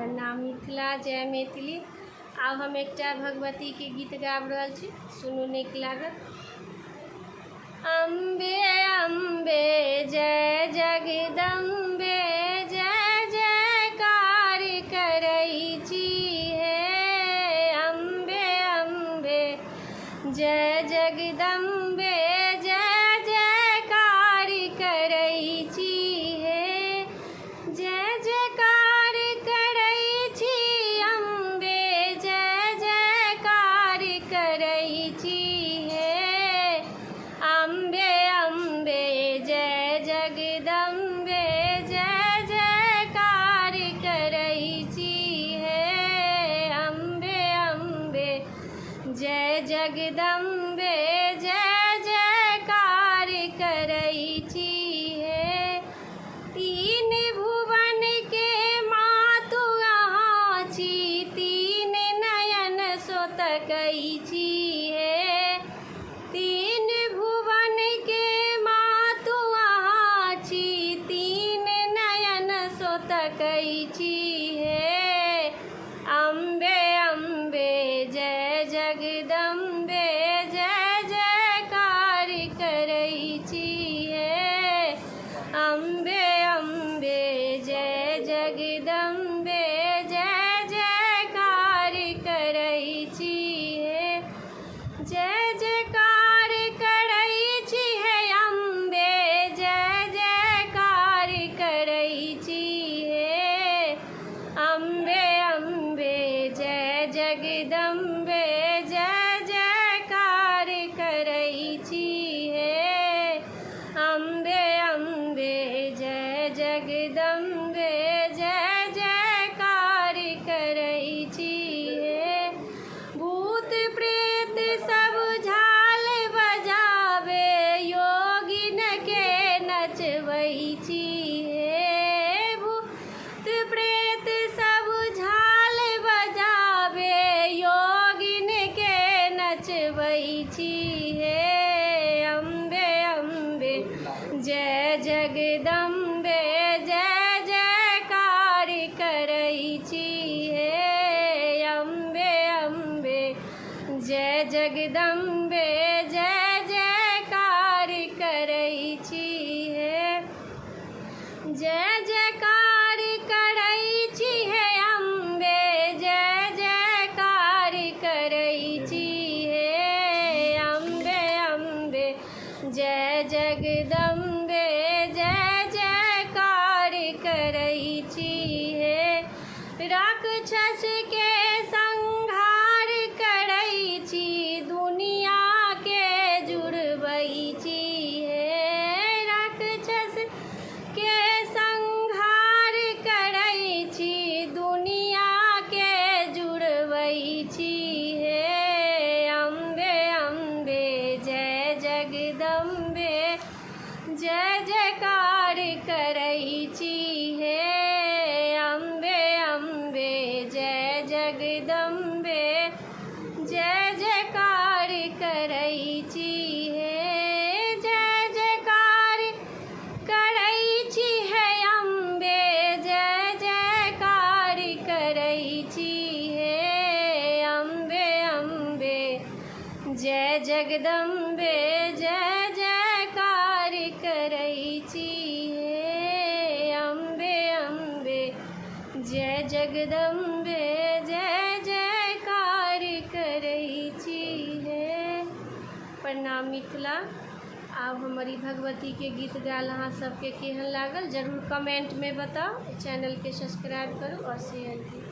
प्रणाम मिथिला, जय मैथिली। आब हम एकटा भगवती के गीत गाबि रहल छी, सुनू नीक लागत। अम्बे अम्बे जय जगदम्बे, जय जयकार करै छी हे। अम्बे अम्बे जय जगदम्बे, जय जयकार करै छी हे। जय जयकार करै छी अम्बे, जय जयकार करै छी हे। अम्बे अम्बे जय जगदम्बे, जय जयकार करै छी हे। अम्बे अम्बे जय जगदम्बे, जय जयकार करै छी हे। तीन भुवन के मातु अहाँ छी, तीन नयन सो तकै छी हे। तीन भुवन के मातु अहाँ छी, तीन नयन सो तकै छी हे। अम्बे अम्बे जय जगदम्बे, जय जयकार करै छी हे। अम्बे अम्बे जय जगदम्बे, जय जयकार करै छी हे। जय जयकार करै छी हे अम्बे, जय जयकार करै छी हे। अम्बे अम्बे जय जगदम्बे, जय जयकार करै छी हे। अम्बे अम्बे जय जगदम्बे, जय जयकार करै छी हे। भूत प्रेत सब झाल बजावे, योगिन के नचबै छी हे। भूत प्रेत सब झाल बजावे, योगिन के नचबै छी हे। अम्बे अम्बे जय जगदम्बे, जय जयकार करै छी हे। अम्बे अम्बे जय जगदम्बे, जय जयकार करै छी हे। जय जयकार करै छी हे अम्बे, जय जयकार करै छी हे। अम्बे अम्बे जय जगदम्बे, जय जयकार करै छी हे। राक्षस के संहार करै छी, दुनिया के जुड़बै छी हे। राक्षस के संहार करै छी, दुनिया के जुड़बै छी हे। अम्बे अम्बे जय जगदम्बे, जय जयकार करै छी हे। अम्बे अम्बे जय जगदम्बे, जय जयकार करै छी हे। जय जयकार करै छी हे अम्बे, जय जयकार करै छी हे। अम्बे अम्बे जय जगदम्बे, जय जयकार करै छी हे। अम्बे अम्बे जय जगदम्बे, जय जयकार करै छी हे। प्रणाम मिथिला। आब हमर ई भगवती के गीत गायल अहाँ सबके केहन लागल, जरूर कमेंट में बताओ। चैनल के सब्सक्राइब करू और शेयर करू।